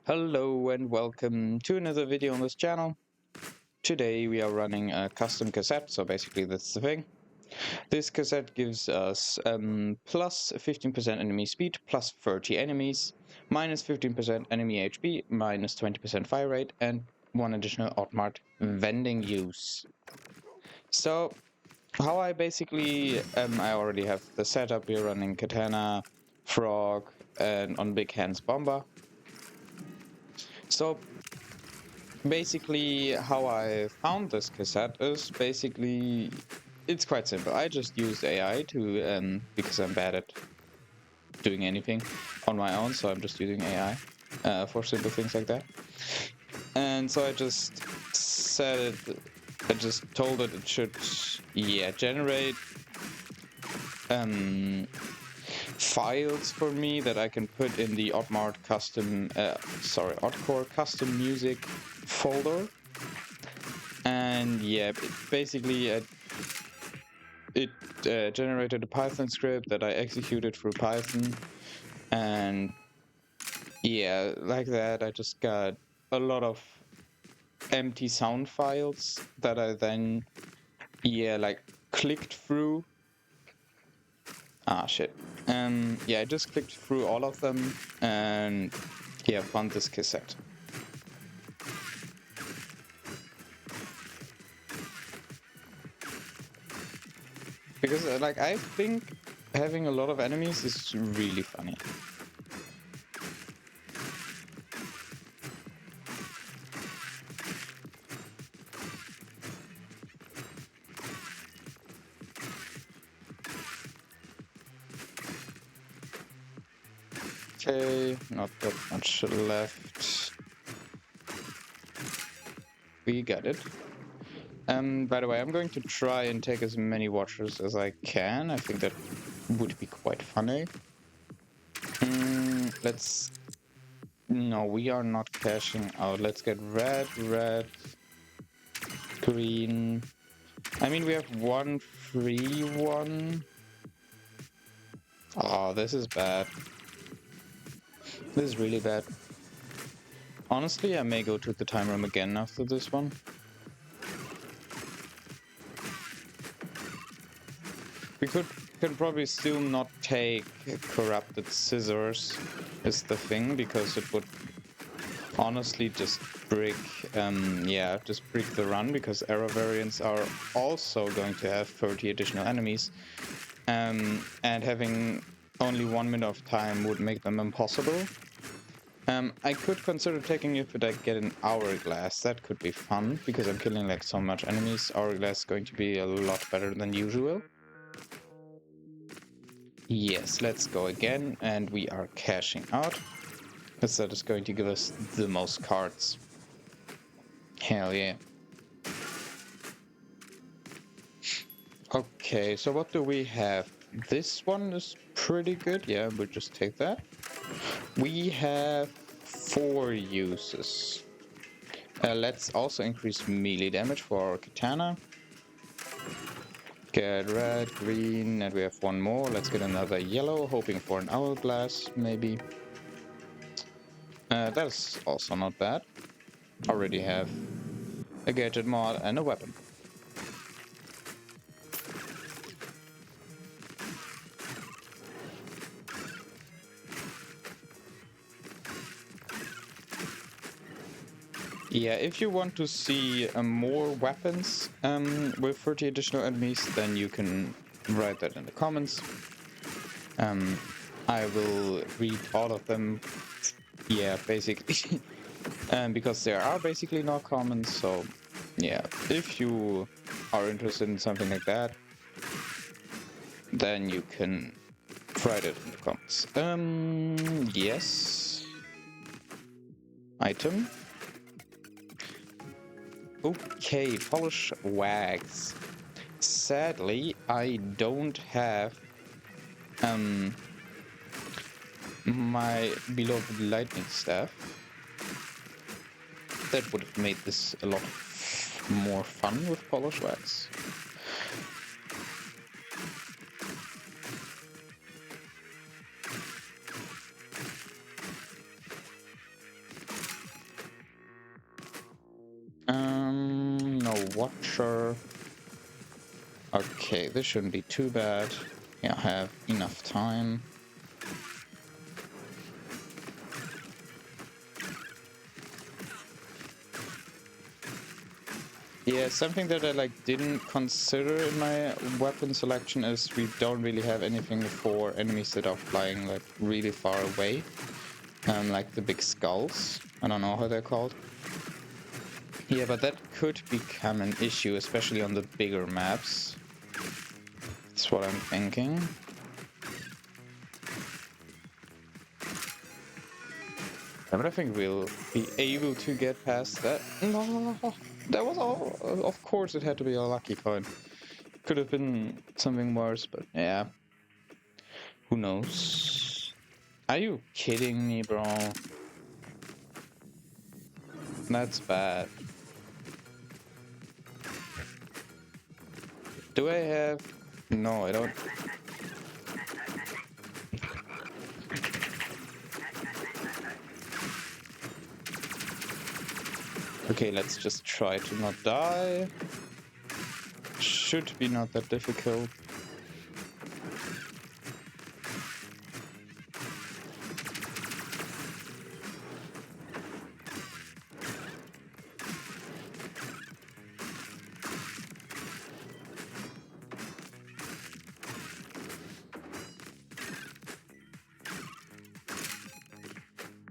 Hello and welcome to another video on this channel. Today we are running a custom cassette, so basically that's the thing. This cassette gives us plus 15% enemy speed, plus 30 enemies, minus 15% enemy HP, minus 20% fire rate, and one additional automat vending use. So how I basically, I already have the setup here running Katana, Frog, and on Big Hands Bomber. So basically how I found this cassette is basically, it's quite simple. I just used AI to, because I'm bad at doing anything on my own, so I'm just using AI for simple things like that. And so I just I just told it should, generate files for me that I can put in the ODDCORE custom music folder. And yeah, it generated a Python script that I executed through Python, and yeah, like that I just got a lot of empty sound files that I then clicked through. I just clicked through all of them and found this cassette. Because I think having a lot of enemies is really funny. Okay, not that much left. We got it. By the way, I'm going to try and take as many watchers as I can. I think that would be quite funny. No, we are not cashing out. Let's get red, green. I mean, we have one free one. Oh, this is bad. This is really bad. Honestly, I may go to the time room again after this one. We can probably still not take corrupted scissors is the thing, because it would honestly just brick the run, because error variants are also going to have 30 additional enemies, and having only 1 minute of time would make them impossible. I could consider taking it, but I get an hourglass. That could be fun, because I'm killing so much enemies. Hourglass is going to be a lot better than usual. Yes, let's go again, and we are cashing out, because that is going to give us the most cards. Hell yeah. Okay, so what do we have? This one is pretty good. Yeah, we'll just take that. We have 4 uses. Let's also increase melee damage for our katana. Get red, green, and we have one more. Let's get another yellow, hoping for an hourglass, maybe. That is also not bad. Already have a gadget mod and a weapon. Yeah, if you want to see more weapons with 30 additional enemies, then you can write that in the comments. I will read all of them, basically, because there are basically no comments, so yeah, if you are interested in something like that, then you can write it in the comments. Yes. Item. Okay, polish wax. Sadly, I don't have my beloved lightning staff. That would have made this a lot more fun with polish wax. no watcher. Okay, this shouldn't be too bad. Yeah, I have enough time. Yeah, something that I like didn't consider in my weapon selection is we don't really have anything for enemies that are flying like really far away. Like the big skulls. I don't know how they're called. Yeah, but that could become an issue, especially on the bigger maps. That's what I'm thinking. But I think we'll be able to get past that. No, that was all. Of course, it had to be a lucky coin. Could have been something worse, but yeah. Who knows? Are you kidding me, bro? That's bad. Do I have... No, I don't. Okay, let's just try to not die. Should be not that difficult.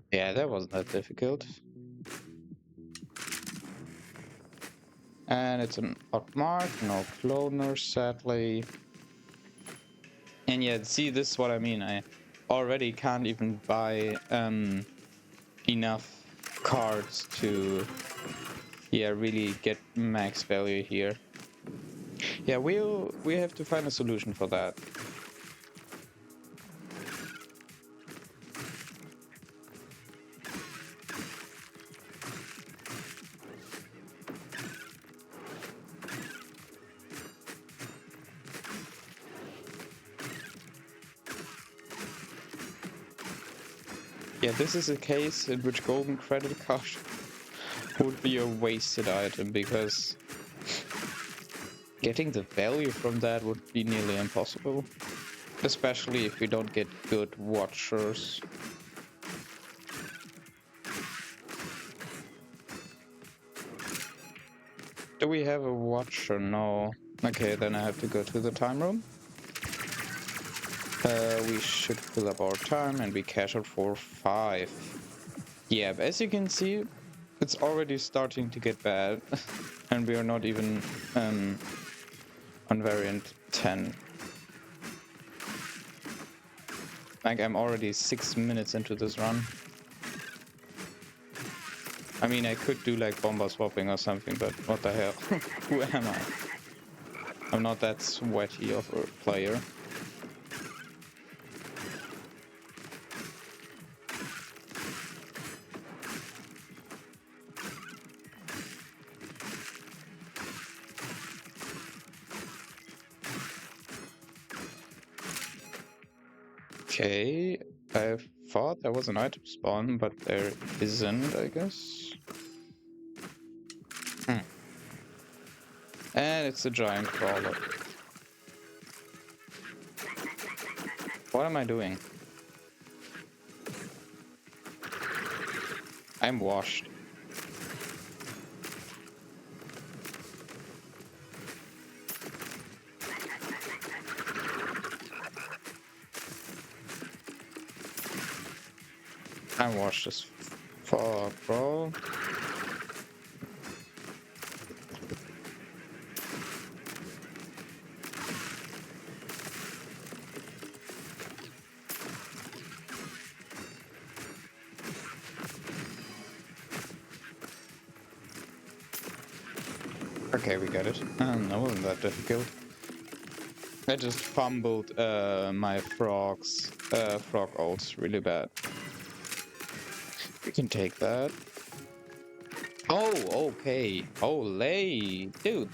Yeah, that wasn't that difficult. And it's an odd mark, no cloner, sadly. And yeah, see, this is what I mean. I already can't even buy enough cards to, yeah, really get max value here. Yeah, we have to find a solution for that. Yeah, this is a case in which golden credit card would be a wasted item, because getting the value from that would be nearly impossible. Especially if we don't get good watchers. Do we have a watcher? No. Okay, then I have to go to the time room. We should fill up our time and be cash out for 5. Yeah, but as you can see, it's already starting to get bad. And we are not even on variant 10. Like, I'm already 6 minutes into this run. I mean, I could do like bomber swapping or something, but what the hell? Who am I? I'm not that sweaty of a player. Okay, I thought there was an item spawn, but there isn't, I guess. And it's a giant crawler. What am I doing? I'm washed. I'm washed as fuck, bro. Okay, we got it. That wasn't that difficult. I just fumbled my frog ults really bad. We can take that. Oh, okay. Olay. Dude,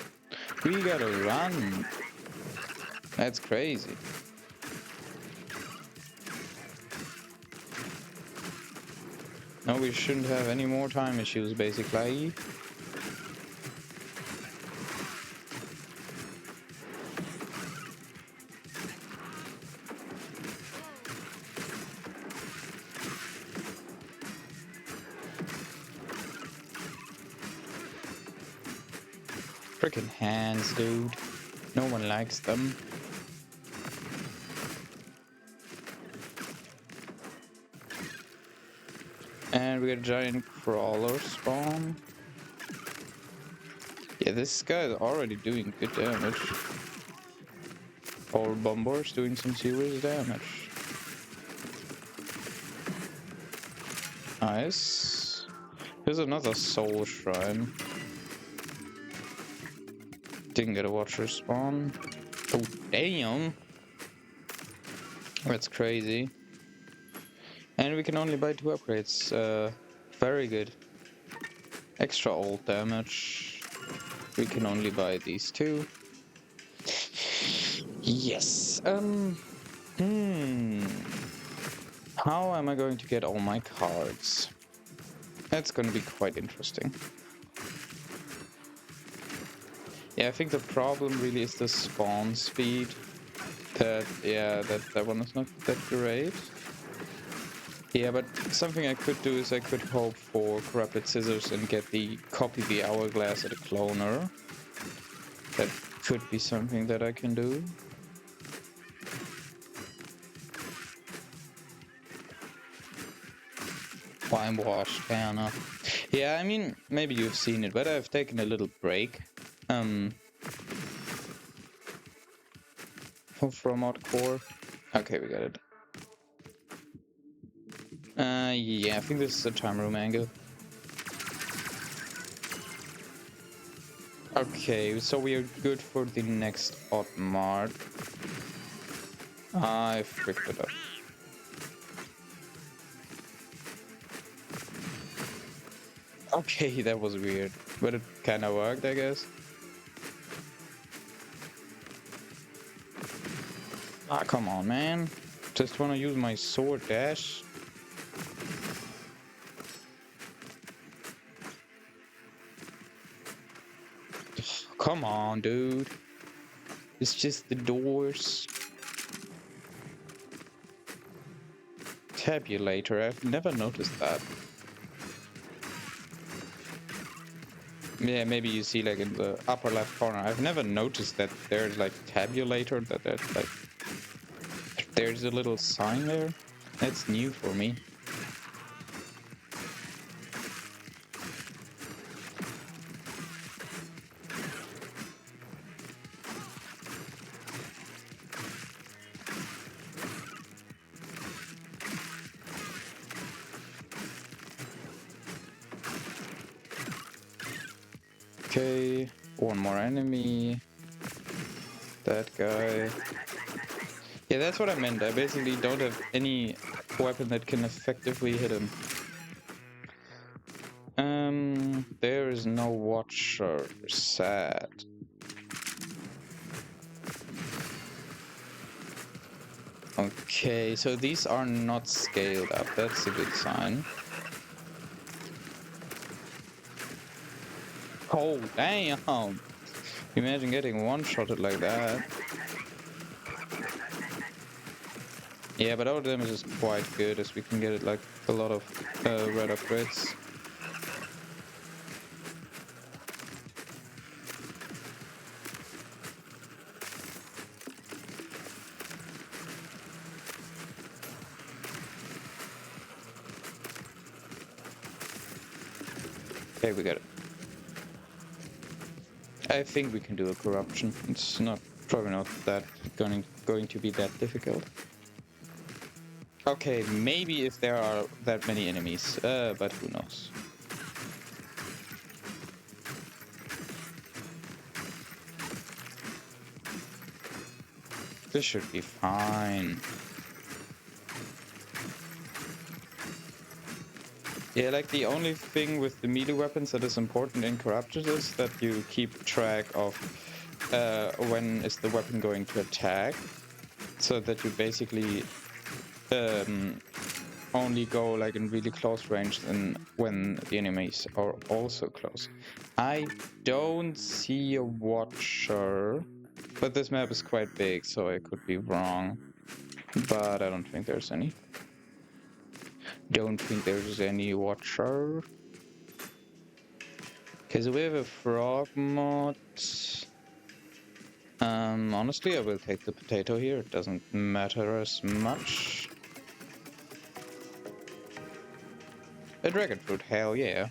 we gotta run. That's crazy. No, we shouldn't have any more time issues, basically. Freaking hands, dude. No one likes them. And we got a giant crawler spawn. Yeah, this guy is already doing good damage. Our bomber's doing some serious damage. Nice. Here's another soul shrine. Didn't get a watcher spawn. Oh, damn. That's crazy. And we can only buy 2 upgrades. Very good. Extra old damage. We can only buy these 2. Yes. How am I going to get all my cards? That's going to be quite interesting. Yeah, I think the problem really is the spawn speed. That one is not that great. Yeah, but something I could do is I could hope for corrupted scissors and get copy the hourglass at a cloner. That could be something that I can do. Time wash, fair enough. Yeah, I mean, maybe you've seen it, but I've taken a little break. From ODDCORE. Okay, we got it. Yeah, I think this is a time room angle. Okay, so we are good for the next odd mark. I fricked it up. Okay, that was weird, but it kind of worked, I guess. Ah, come on, man. Just want to use my sword dash. Come on, dude. It's just the doors. Tabulator, I've never noticed that. Yeah, maybe you see like in the upper left corner. I've never noticed that there's like tabulator, that there's like there's a little sign there. That's new for me. Okay, one more enemy. That guy. Yeah, that's what I meant. I basically don't have any weapon that can effectively hit him. There is no watcher. Sad. Okay, so these are not scaled up. That's a good sign. Oh, damn! Imagine getting one-shotted like that. Yeah, but our damage is quite good, as we can get it like a lot of red upgrades. Okay, we got it. I think we can do a corruption. It's probably not that going to be that difficult. Okay, maybe if there are that many enemies, but who knows. This should be fine. Yeah, like the only thing with the melee weapons that is important in corruption is that you keep track of when is the weapon going to attack, so that you basically only go like in really close range and when the enemies are also close. I don't see a watcher, but this map is quite big, so I could be wrong. But I don't think there's any. Don't think there's any watcher. Okay, so we have a frog mod. Honestly, I will take the potato here. It doesn't matter as much. A dragon fruit, hell yeah.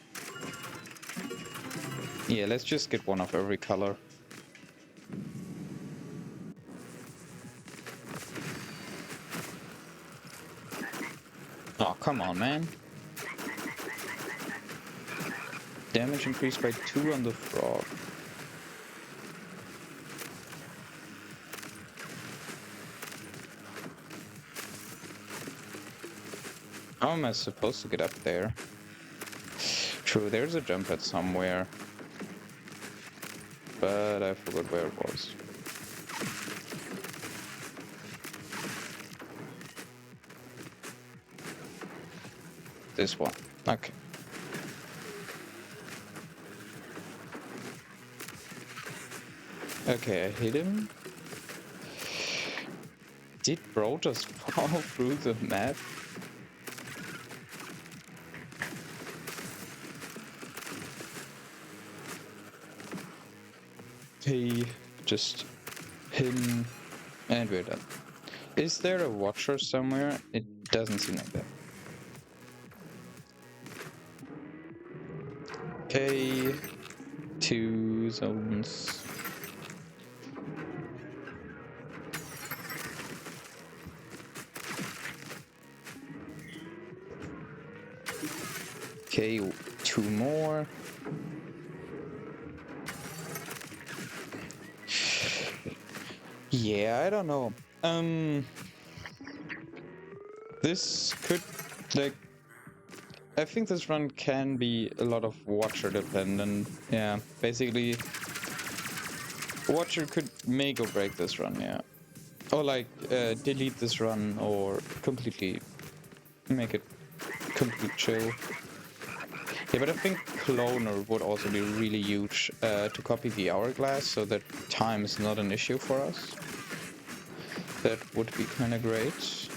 Yeah, let's just get one of every color. Oh, come on, man. Damage increased by 2 on the frog. How am I supposed to get up there? True, there's a jump pad somewhere. But I forgot where it was. This one. Okay. Okay, I hit him. Did bro just fall through the map? Okay, just him, and we're done. Is there a watcher somewhere? It doesn't seem like that. Okay, 2 zones. Okay, 2 more. Yeah, I don't know. This could, like, I think this run can be a lot of watcher dependent. Yeah, basically, watcher could make or break this run, yeah. Or like, delete this run or completely make it complete chill. Yeah, but I think cloner would also be really huge to copy the hourglass so that time is not an issue for us. That would be kind of great.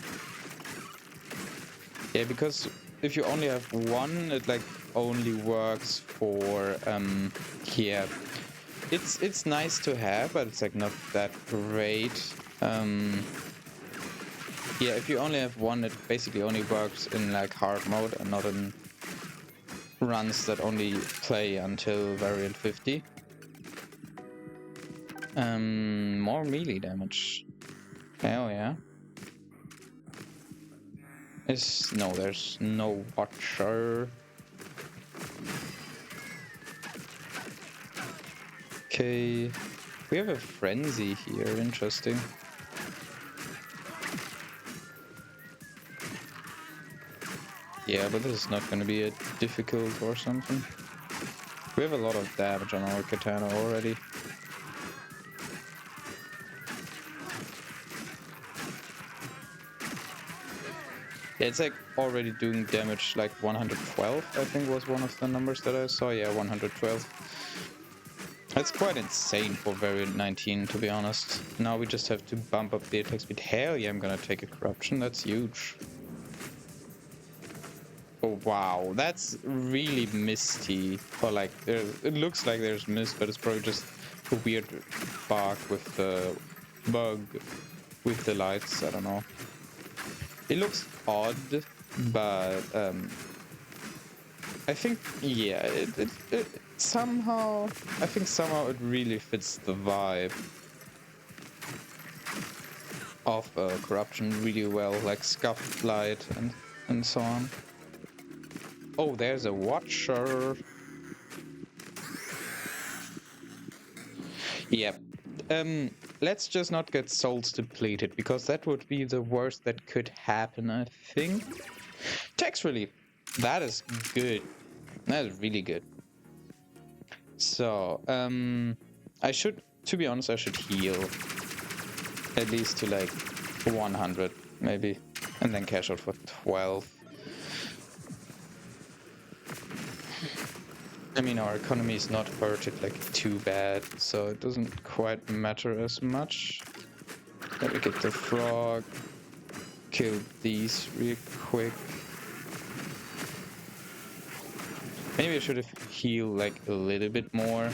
Yeah, because if you only have one, it like only works for yeah. It's nice to have, but it's like not that great. Yeah, if you only have one, it basically only works in like hard mode and not in runs that only play until variant 50. More melee damage. Hell yeah. No, there's no watcher. Okay, we have a frenzy here, interesting. Yeah, but this is not going to be a difficult or something. We have a lot of damage on our katana already. Yeah, it's like already doing damage like 112, I think was one of the numbers that I saw. Yeah, 112. That's quite insane for variant 19, to be honest. Now we just have to bump up the attack speed. Hell yeah, I'm gonna take a corruption. That's huge. Oh wow, that's really misty. Or like, it looks like there's mist, but it's probably just a weird bug with the with the lights. I don't know. It looks odd, but I think yeah, it somehow it really fits the vibe of corruption really well, like scuffed light and so on. Oh, there's a watcher. Yep. Let's just not get souls depleted, because that would be the worst that could happen, I think. Tax relief. That is good. That is really good. So, I should, to be honest, I should heal. At least to like 100, maybe. And then cash out for 12. I mean, our economy is not hurted like too bad, so it doesn't quite matter as much. Let me get the frog. Kill these real quick. Maybe I should have healed like a little bit more.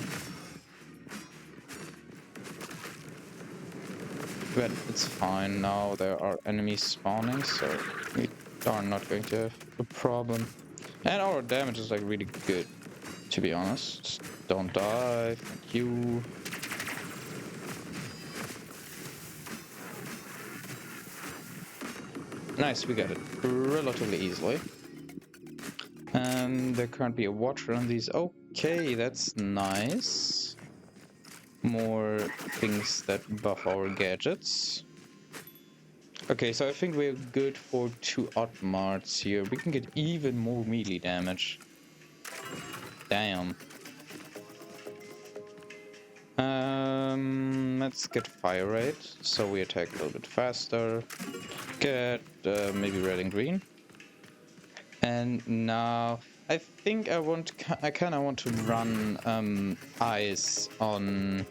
But it's fine now, there are enemies spawning, so we are not going to have a problem. And our damage is like really good, to be honest. Just don't die, thank you. Nice, we got it relatively easily. And there can't be a watcher on these. Okay, that's nice. More things that buff our gadgets. Okay, so I think we're good for 2 odd marts here. We can get even more melee damage. Damn. Let's get fire rate, so we attack a little bit faster. Get maybe red and green. And now I think I kind of want to run ice on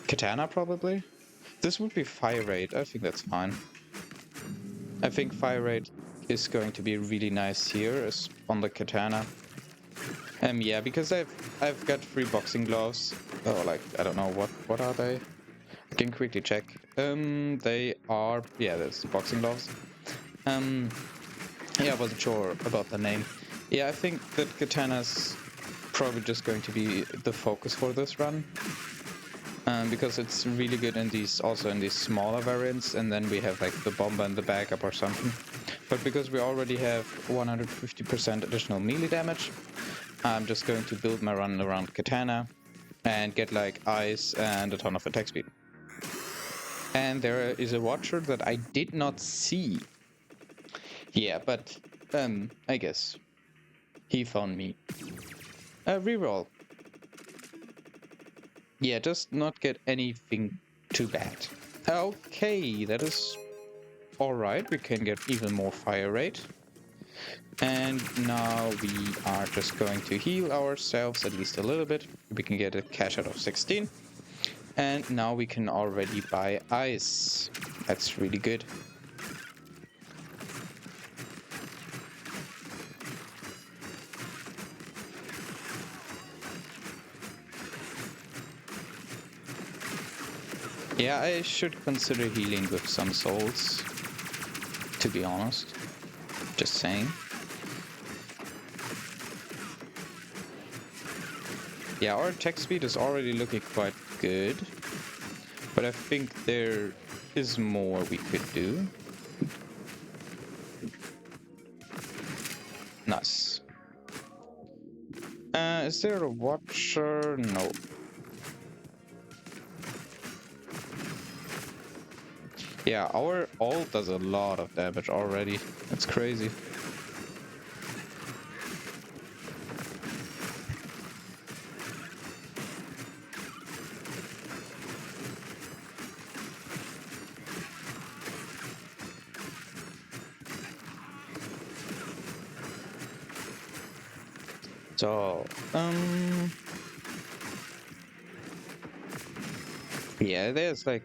Katana probably. This would be fire rate. I think that's fine. I think fire rate is going to be really nice here on the Katana. Yeah, because I've got 3 boxing gloves. Oh, like I don't know what are they? I can quickly check. They are, yeah, that's boxing gloves. Yeah, I wasn't sure about the name. Yeah, I think that Katana's probably just going to be the focus for this run. Because it's really good in these, also in these smaller variants, and then we have like the bomber and the backup or something. But because we already have 150% additional melee damage, I'm just going to build my run around Katana and get like ice and a ton of attack speed. And there is a watcher that I did not see. Yeah, but I guess he found me. Reroll. Yeah, just not get anything too bad. Okay, that is alright. We can get even more fire rate. And now we are just going to heal ourselves at least a little bit. We can get a cash out of 16. And now we can already buy ice. That's really good. Yeah, I should consider healing with some souls, to be honest. Just saying. Yeah, our attack speed is already looking quite good, but I think there is more we could do. Nice. Is there a watcher? No. Yeah, our ult does a lot of damage already. That's crazy. So, yeah, there's like...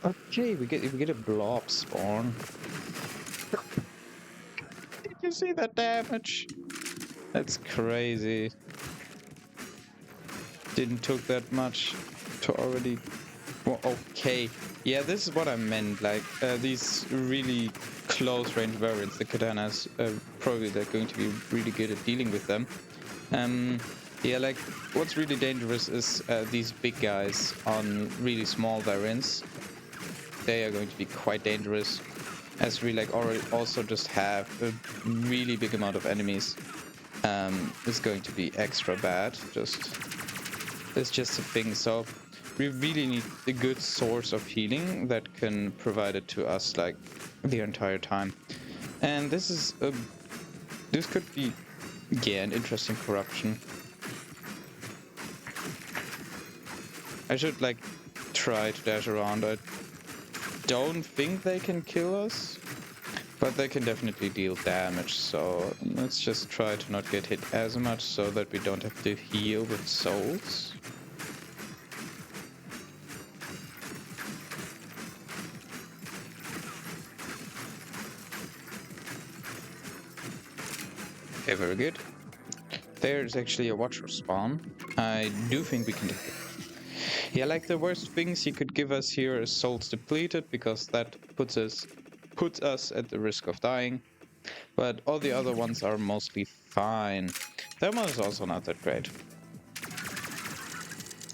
Okay, we get a blob spawn. Did you see that damage? That's crazy. Didn't took that much to already... Well, okay. Yeah, this is what I meant. Like, these really close range variants, the katanas, probably they're going to be really good at dealing with them. Yeah, like, what's really dangerous is these big guys on really small variants. They are going to be quite dangerous, as we like already also just have a really big amount of enemies. It's going to be extra bad. It's just a thing. So we really need a good source of healing that can provide it to us like the entire time. And this could be, yeah, an interesting corruption. I should like try to dash around. I don't think they can kill us, but they can definitely deal damage. So let's just try to not get hit as much so that we don't have to heal with souls. Okay, very good. There's actually a watcher spawn. I do think we can take it. Yeah, like the worst things you could give us here is souls depleted, because that puts us at the risk of dying. But all the other ones are mostly fine. Thermal is also not that great.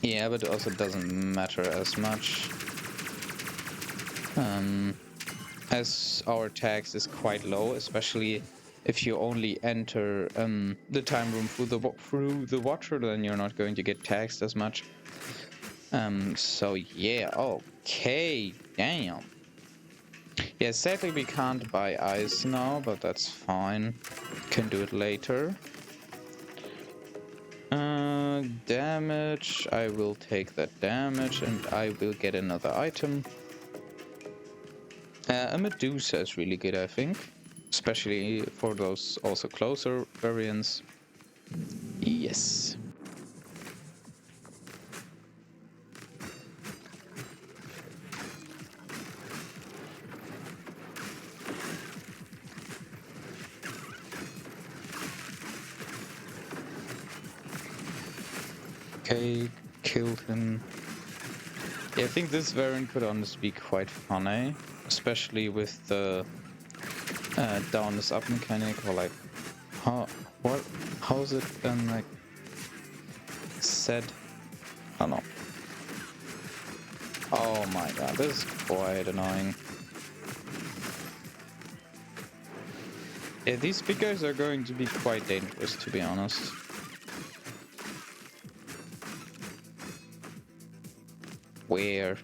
Yeah, but it also doesn't matter as much. As our tax is quite low, especially if you only enter the time room through the watcher, then you're not going to get taxed as much. So yeah, okay, damn. Yeah, sadly we can't buy ice now, but that's fine. Can do it later. Damage, I will take that damage and I will get another item. A Medusa is really good, I think. Especially for those also closer variants. Yes. Okay, killed him. Yeah, I think this variant could honestly be quite funny. Especially with the down is up mechanic, or like how's it like said? I don't know. Oh my god, this is quite annoying. Yeah, these big guys are going to be quite dangerous, to be honest. Where?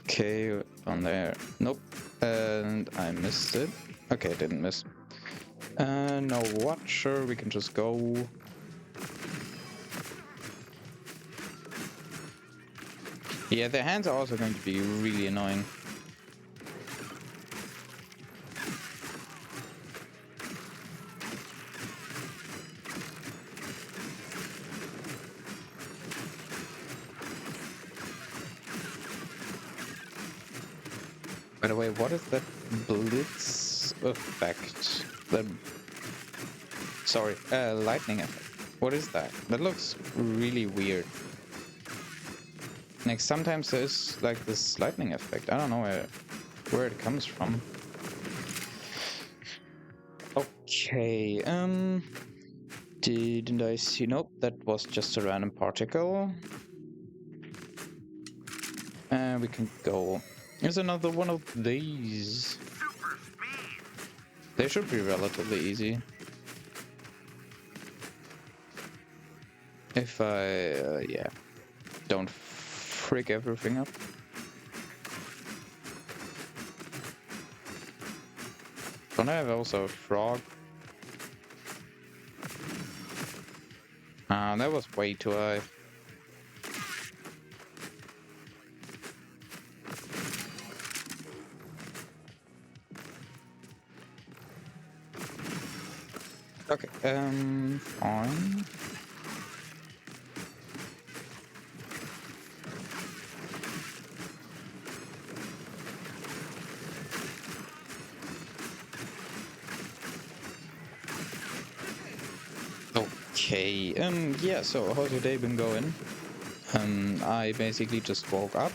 Okay, on there. Nope. And I missed it. Okay, didn't miss. No watcher, we can just go. Yeah, the hands are also going to be really annoying. By the way, what is that blitz effect? Sorry, lightning effect. What is that? That looks really weird. Like sometimes there's like this lightning effect. I don't know where it comes from. Okay, didn't I see? Nope, that was just a random particle. And we can go. There's another one of these. They should be relatively easy. If I, yeah, don't frick everything up. Don't I have also a frog? That was way too high. Okay, fine. Okay, yeah, so how's your day been going? I basically just woke up.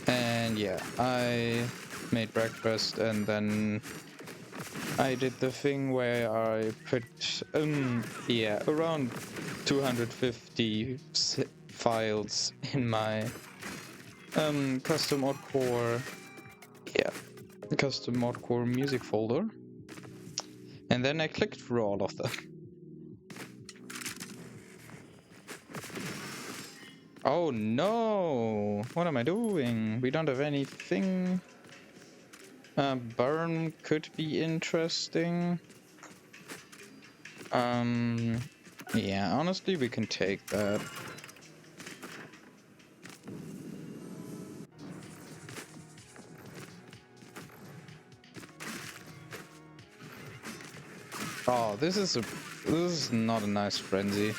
And yeah, I made breakfast and then I did the thing where I put, yeah, around 250 files in my, custom ODDCORE, yeah, custom ODDCORE music folder. And then I clicked through all of them. Oh no! What am I doing? We don't have anything. Burn could be interesting. Yeah, honestly, we can take that. Oh, this is not a nice frenzy.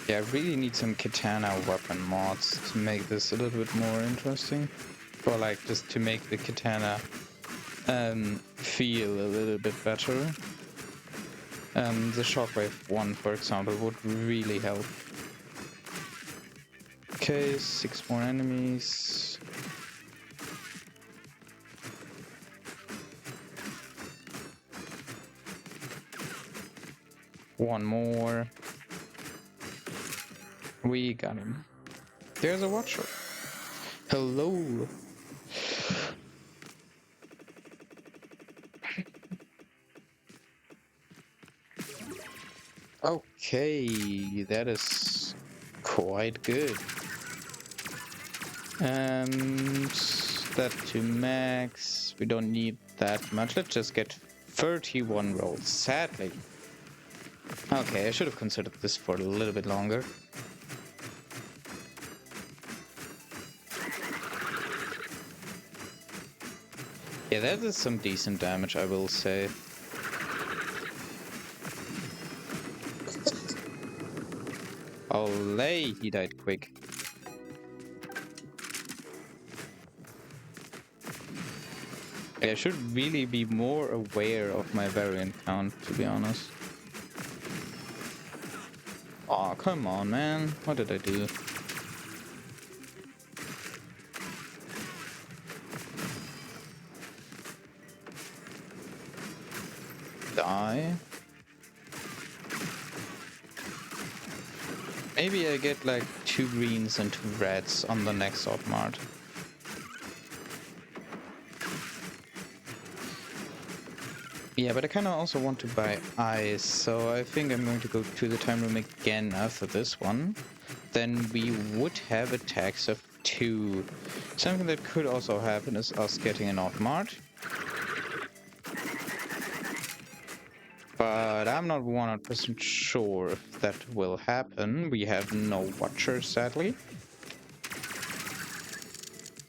Yeah, I really need some katana weapon mods to make this a little bit more interesting. Or like just to make the katana feel a little bit better. The shockwave one, for example, would really help. Okay, 6 more enemies. One more. We got him. There's a watcher. Hello. Okay, that is quite good. And that to max. We don't need that much. Let's just get 31 rolls, sadly. Okay, I should have considered this for a little bit longer. Yeah, that is some decent damage, I will say. Olay, he died quick. I should really be more aware of my variant count, to be honest. Aw, come on, man. What did I do? Die? Maybe I get like 2 greens and 2 reds on the next odd mart. Yeah, but I kind of also want to buy ice, so I think I'm going to go to the time room again after this one. Then we would have a tax of 2. Something that could also happen is us getting an odd mart. But I'm not 100% sure if that will happen. We have no watchers, sadly.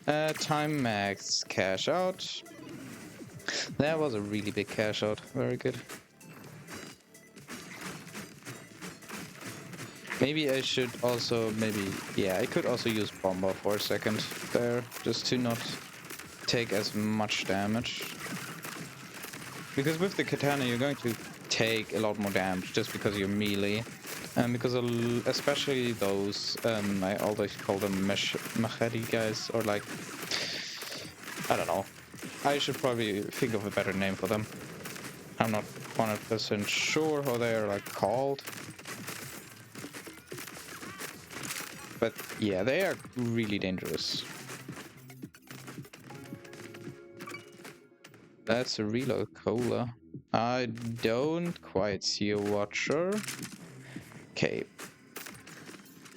Time max, cash out. That was a really big cash out. Very good. Maybe I should also, I could also use Bomber for a second there, just to not take as much damage. Because with the katana you're going to take a lot more damage just because you're melee. Because especially those, I always call them machete guys, or like, I don't know. I should probably think of a better name for them. I'm not 100% sure how they are like called. But yeah, they are really dangerous. That's a reload cola. I don't quite see a watcher. Okay.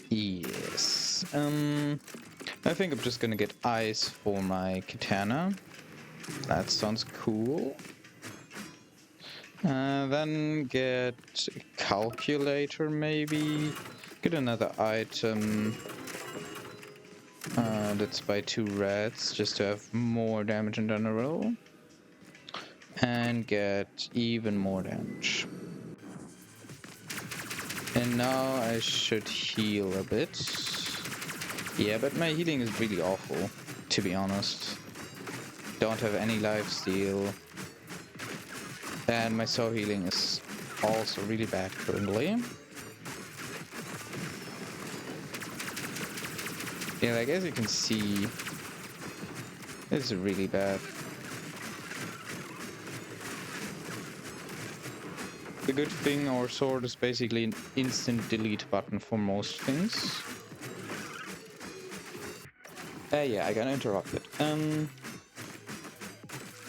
Yes. I think I'm just gonna get ice for my katana. That sounds cool. Then get a calculator maybe. Get another item. Let's buy 2 reds just to have more damage in general. And get even more damage. And now I should heal a bit. Yeah, but my healing is really awful, to be honest. Don't have any lifesteal. And my soul healing is also really bad currently. Yeah, like as you can see, it's really bad. The good thing, our sword is basically an instant delete button for most things. Yeah, I got interrupted.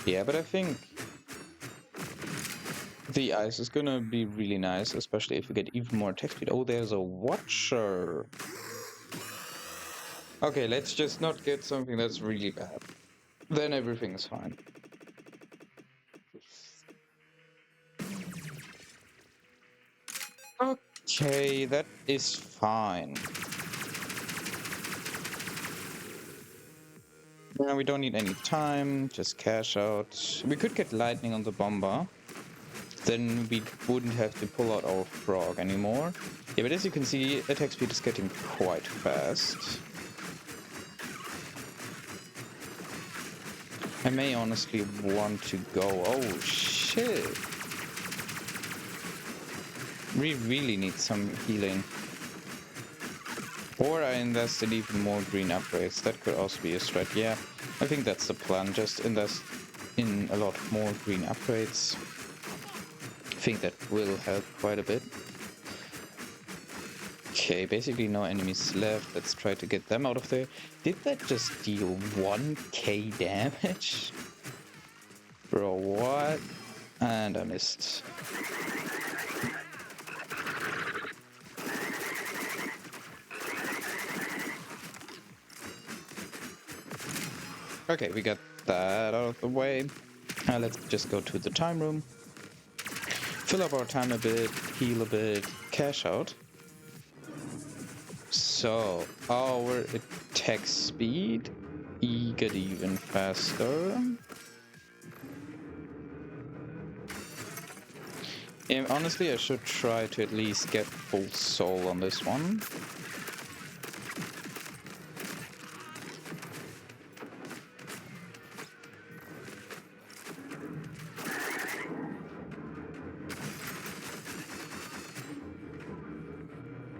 Yeah, but I think the ice is gonna be really nice, especially if we get even more attack speed. Oh, there's a watcher. Okay, let's just not get something that's really bad. Then everything's fine. Okay, that is fine. Yeah, we don't need any time, just cash out. We could get lightning on the bomber. Then we wouldn't have to pull out our frog anymore. Yeah, but as you can see, attack speed is getting quite fast. I may honestly want to go... Oh, shit! We really need some healing. Or I invest in even more green upgrades. That could also be a strat. Yeah, I think that's the plan. Just invest in a lot more green upgrades. I think that will help quite a bit. Okay, basically no enemies left. Let's try to get them out of there. Did that just deal 1k damage? Bro, what? And I missed. Okay, we got that out of the way. Let's just go to the time room. Fill up our time a bit, heal a bit, cash out. So, our attack speed get even faster. And honestly, I should try to at least get full soul on this one.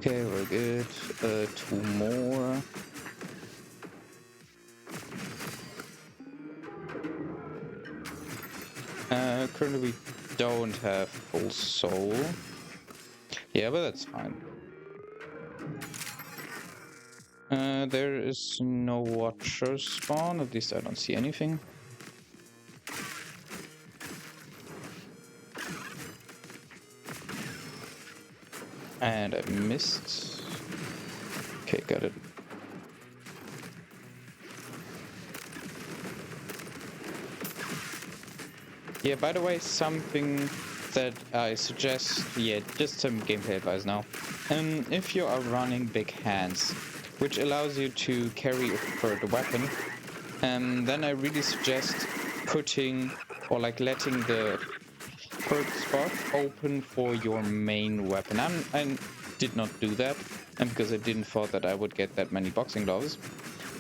Okay, we're good. 2 more. Currently we don't have full soul. Yeah, but that's fine. There is no watcher spawn, at least I don't see anything. And I missed. Okay, got it. Yeah, by the way, something that I suggest, yeah, just some gameplay advice now. If you are running big hands, which allows you to carry a third weapon, then I really suggest putting, or like letting the third spot open for your main weapon. I did not do that, and because I didn't thought that I would get that many boxing gloves.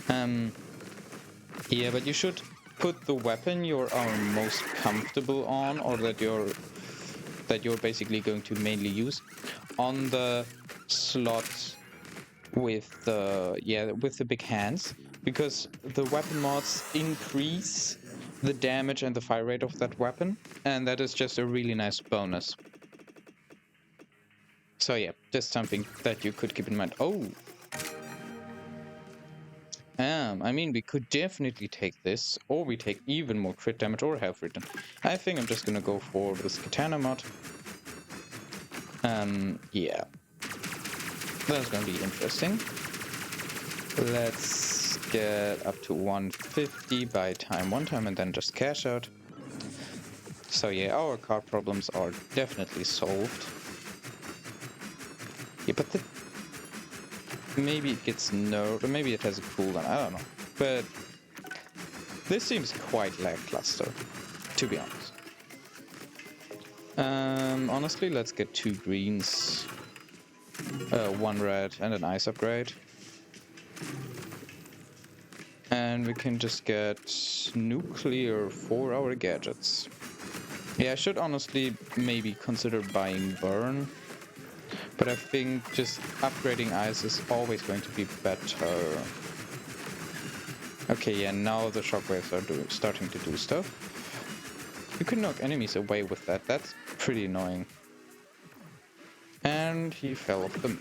Yeah, but you should put the weapon you are most comfortable on, or that you're basically going to mainly use, on the slot with the big hands, because the weapon mods increase the damage and the fire rate of that weapon, and that is just a really nice bonus. So yeah, just something that you could keep in mind. Oh, I mean, we could definitely take this, or we take even more crit damage or health return. I think I'm just gonna go for this katana mod. Yeah, that's gonna be interesting. Let's get up to 150 by one time, and then just cash out. So yeah, our card problems are definitely solved. Yeah, but maybe it gets nerfed, or maybe it has a cooldown, I don't know. But this seems quite lackluster, to be honest. Honestly, let's get 2 greens, 1 red, and an ice upgrade. And we can just get nuclear for our gadgets. Yeah, I should honestly maybe consider buying burn. But I think just upgrading ice is always going to be better. Okay, yeah, now the shockwaves are starting to do stuff. You can knock enemies away with that. That's pretty annoying. And he fell off the map.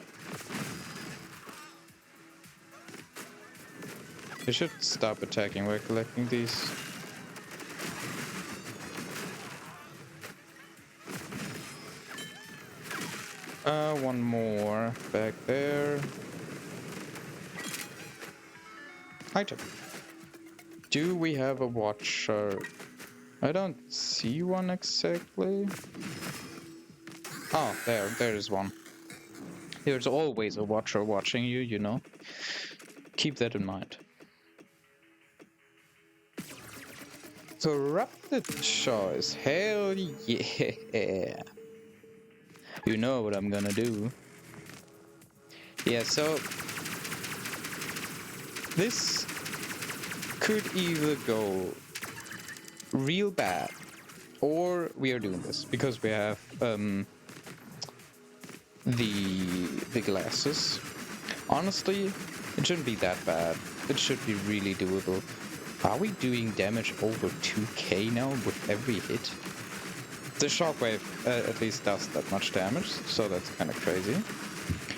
I should stop attacking while collecting these. One more back there. Item. Do we have a watcher? I don't see one exactly. Oh, there is one. There's always a watcher watching you, you know. Keep that in mind. Corrupted choice. Hell yeah. You know what I'm gonna do. Yeah, so this could either go real bad, or we are doing this because we have the glasses. Honestly, it shouldn't be that bad. It should be really doable. Are we doing damage over 2k now with every hit? The shockwave at least does that much damage, so that's kind of crazy.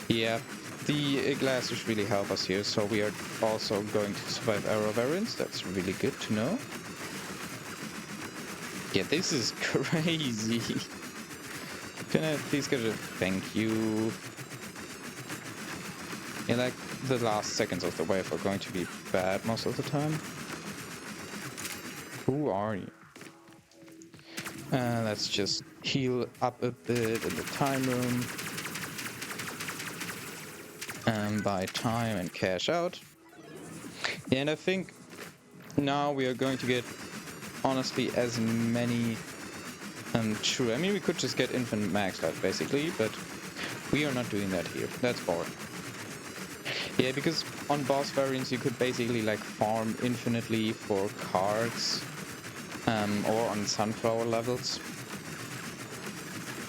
Yeah, the glasses really help us here, so we are also going to survive arrow variants. That's really good to know. Yeah, this is crazy. Can I please get a thank you? Yeah, like the last seconds of the wave are going to be bad most of the time. Who are you? Let's just heal up a bit in the time room. And buy time and cash out. Yeah, and I think now we are going to get, honestly, as many... true, I mean, we could just get infinite max out, basically, but we are not doing that here. That's boring. Yeah, because on boss variants, you could basically, like, farm infinitely for cards, or on sunflower levels.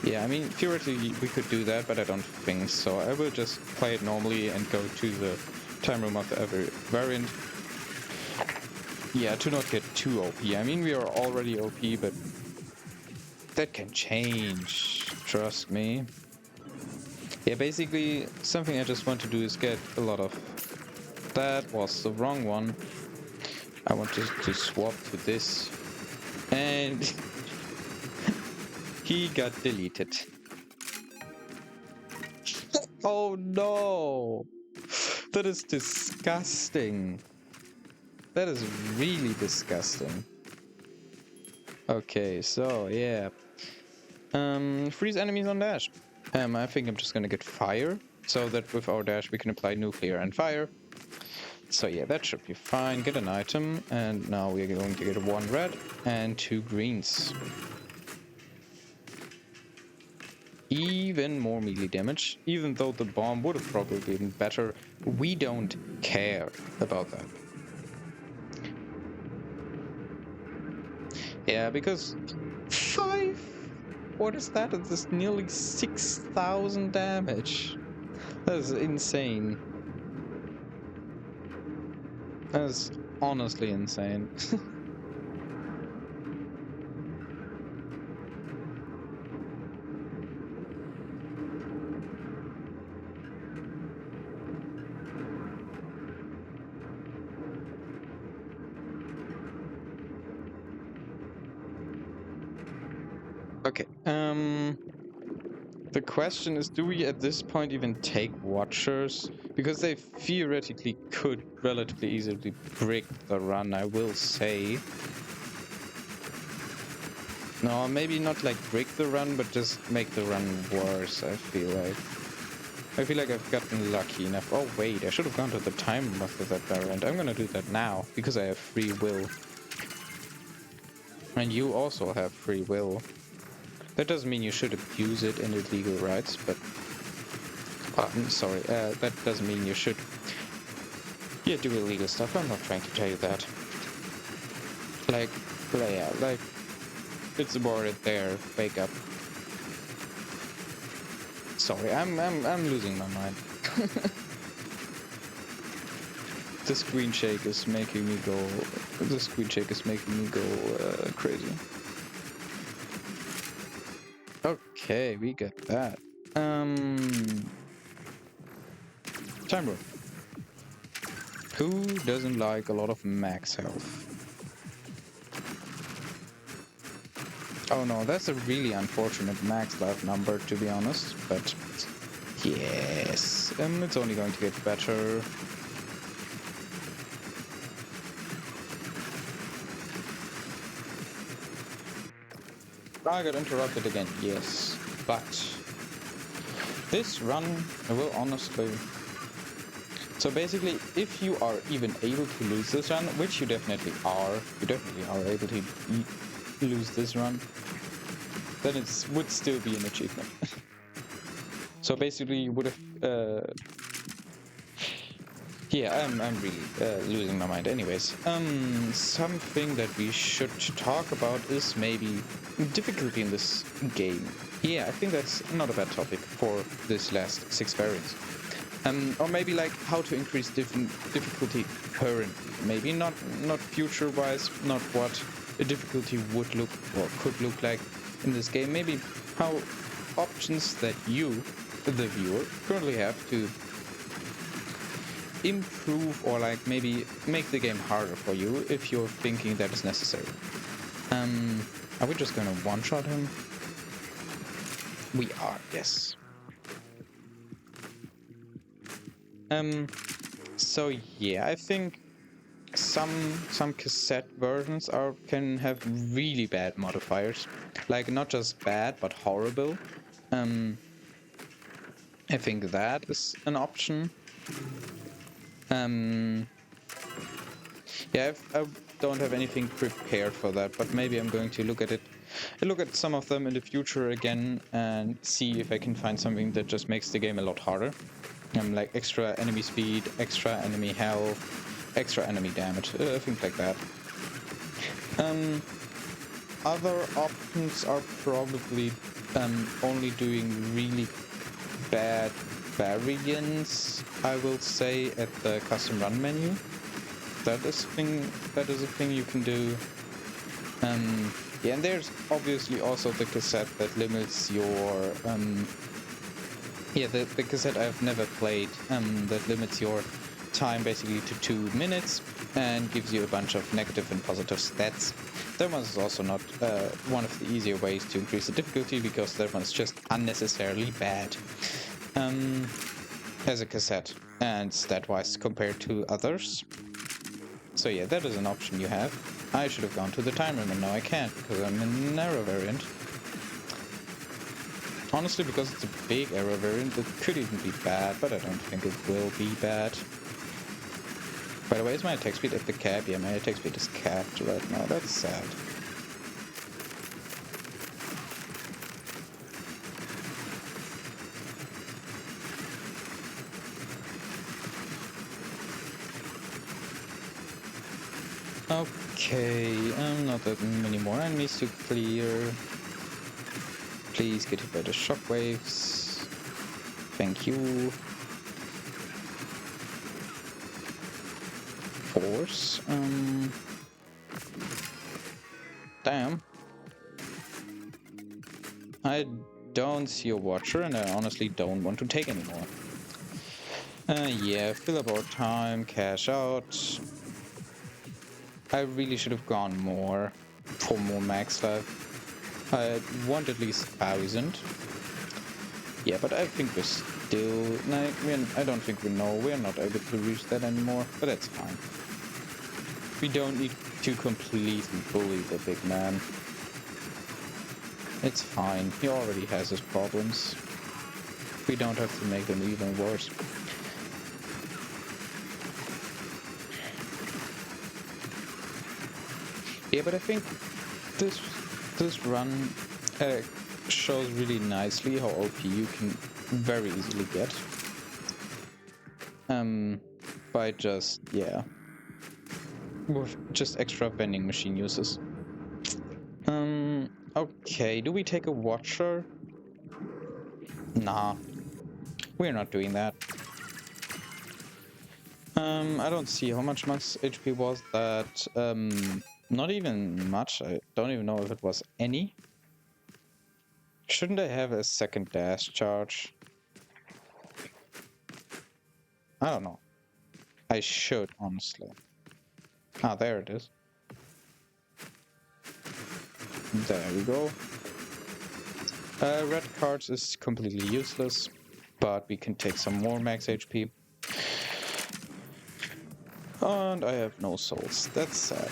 Yeah, I mean, theoretically we could do that, but I don't think so. I will just play it normally and go to the time room of every variant. Yeah, to not get too OP. I mean, we are already OP, but that can change, trust me. Yeah, basically, something I just want to do is get a lot of... That was the wrong one. I want to swap to this. And... he got deleted. Oh no! That is disgusting. That is really disgusting. Okay, so yeah. Freeze enemies on dash. I think I'm just gonna get fire, so that with our dash we can apply nuclear and fire. So yeah, that should be fine. Get an item, and now we're going to get 1 red and 2 greens. Even more melee damage, even though the bomb would have probably been better. We don't care about that. Yeah, because 5... What is that? It's nearly 6,000 damage. That is insane. That is honestly insane. Okay, the question is, do we at this point even take Watchers? Because they theoretically could relatively easily brick the run, I will say. No, maybe not like brick the run, but just make the run worse, I feel like. I feel like I've gotten lucky enough. Oh wait, I should have gone to the time of that variant. I'm gonna do that now, because I have free will. And you also have free will. That doesn't mean you should abuse it in illegal rights, but... I'm sorry, that doesn't mean you should... Yeah, do illegal stuff. I'm not trying to tell you that. Like, yeah, like... It's aborted there. Wake up. Sorry, I'm losing my mind. The screen shake is making me go... The screen shake is making me go crazy. Okay, we got that. Time room. Who doesn't like a lot of max health? Oh no, that's a really unfortunate max life number, to be honest, but yes, it's only going to get better. I got interrupted again, yes, but this run, I will honestly... So basically, if you are even able to lose this run, which you definitely are able to lose this run, then it would still be an achievement. So basically, you would have Yeah, I'm really losing my mind. Anyways, something that we should talk about is maybe difficulty in this game. Yeah, I think that's not a bad topic for this last 6 variants. Or maybe like how to increase difficulty currently. Maybe not future-wise, not what a difficulty would look or could look like in this game. Maybe how options that you, the viewer, currently have to improve or like maybe make the game harder for you if you're thinking that is necessary. Are we just gonna one-shot him? We are, yes. So yeah, I think some cassette versions can have really bad modifiers. Like not just bad, but horrible. I think that is an option. Yeah, I don't have anything prepared for that, but maybe I'm going to look at some of them in the future again and see if I can find something that just makes the game a lot harder. Like extra enemy speed, extra enemy health, extra enemy damage, things like that. Other options are probably only doing really bad variants, I will say, at the custom run menu. That is a thing you can do. Yeah, and there's obviously also the cassette that limits your yeah, the cassette I've never played, that limits your time basically to 2 minutes and gives you a bunch of negative and positive stats. That one is also not one of the easier ways to increase the difficulty, because that one's just unnecessarily bad as a cassette and stat-wise compared to others. So yeah, that is an option you have. I should have gone to the time limit, now I can't because I'm in narrow variant. Honestly, because it's a big error variant, it could even be bad, but I don't think it will be bad. By the way, is my attack speed at the cap? Yeah, my attack speed is capped right now. That's sad. Okay, not that many more enemies to clear. Please get hit by the shockwaves. Thank you. Force. Damn. I don't see a watcher, and I honestly don't want to take anymore. Yeah, fill up our time, cash out. I really should have gone more for more max life. I want at least 1,000. Yeah, but I think we're still... No, I don't think we're not able to reach that anymore, but that's fine. We don't need to completely bully the big man. It's fine, he already has his problems. We don't have to make them even worse. Yeah, but I think this run shows really nicely how OP you can very easily get. By just, yeah, with just extra vending machine uses. Okay, do we take a watcher? Nah, we're not doing that. I don't see how much max HP was that. Not even much. I don't even know if it was any. Shouldn't I have a second dash charge? I don't know. I should, honestly. Ah, there it is. There we go. Red cards is completely useless, but we can take some more max HP. And I have no souls. That's sad.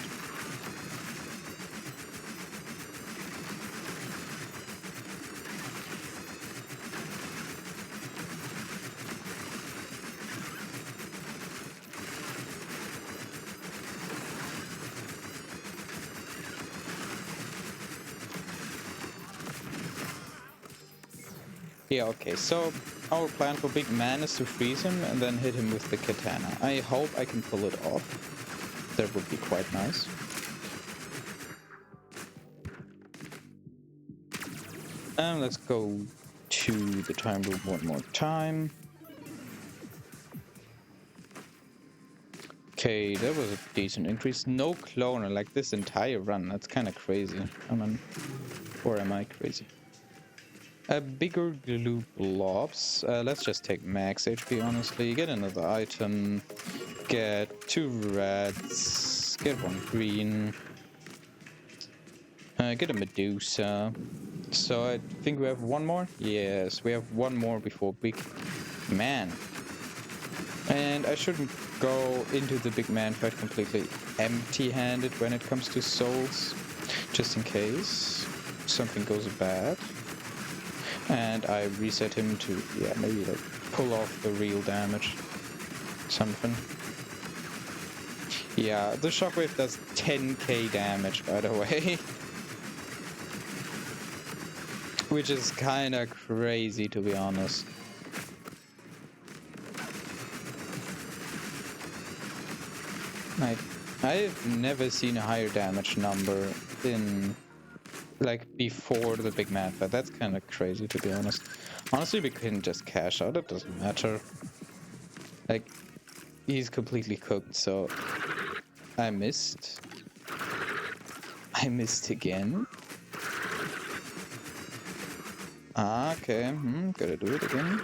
Yeah, okay, so our plan for Big Man is to freeze him and then hit him with the katana. I hope I can pull it off. That would be quite nice. Let's go to the time loop one more time. Okay, that was a decent increase. No cloner like this entire run. That's kind of crazy. I mean, or am I crazy? A bigger glue blobs. Let's just take max HP, honestly. Get another item. Get 2 reds. Get 1 green. Get a Medusa. So I think we have 1 more? Yes, we have 1 more before Big Man. And I shouldn't go into the Big Man fight completely empty-handed when it comes to souls. Just in case something goes bad. And I reset him to, yeah, maybe like pull off the real damage. Something. Yeah, the shockwave does 10k damage, by the way. Which is kinda crazy, to be honest. Like, I've never seen a higher damage number in, like, before the Big Man fight. That's kinda crazy, to be honest. Honestly, we can just cash out, it doesn't matter. Like, he's completely cooked, so... I missed. I missed again. Ah, okay. Gotta do it again.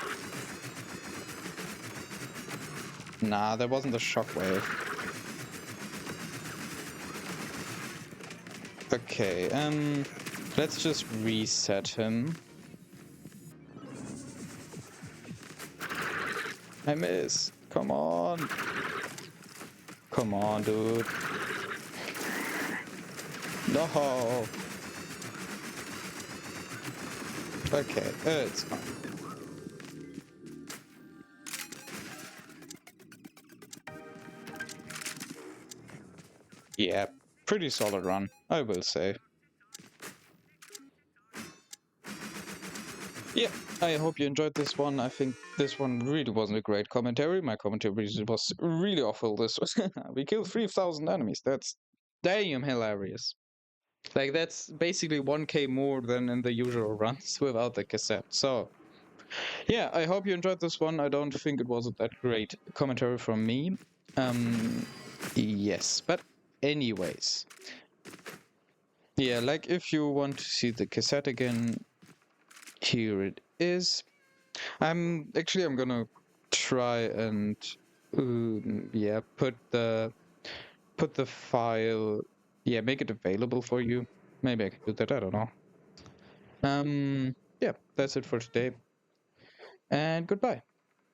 Nah, that wasn't the shockwave. Okay, let's just reset him. I missed. Come on. Come on, dude. No. Okay, it's fine. Yeah, pretty solid run, I will say. Yeah, I hope you enjoyed this one. I think this one really wasn't a great commentary. My commentary was really awful. This was we killed 3,000 enemies. That's damn hilarious. Like, that's basically 1k more than in the usual runs without the cassette. So, yeah, I hope you enjoyed this one. I don't think it wasn't that great commentary from me. Yes, but anyways. Yeah, like, if you want to see the cassette again, here it is. I'm gonna try and yeah, put the file, yeah, make it available for you. Maybe I can do that, I don't know. Yeah, that's it for today, and goodbye.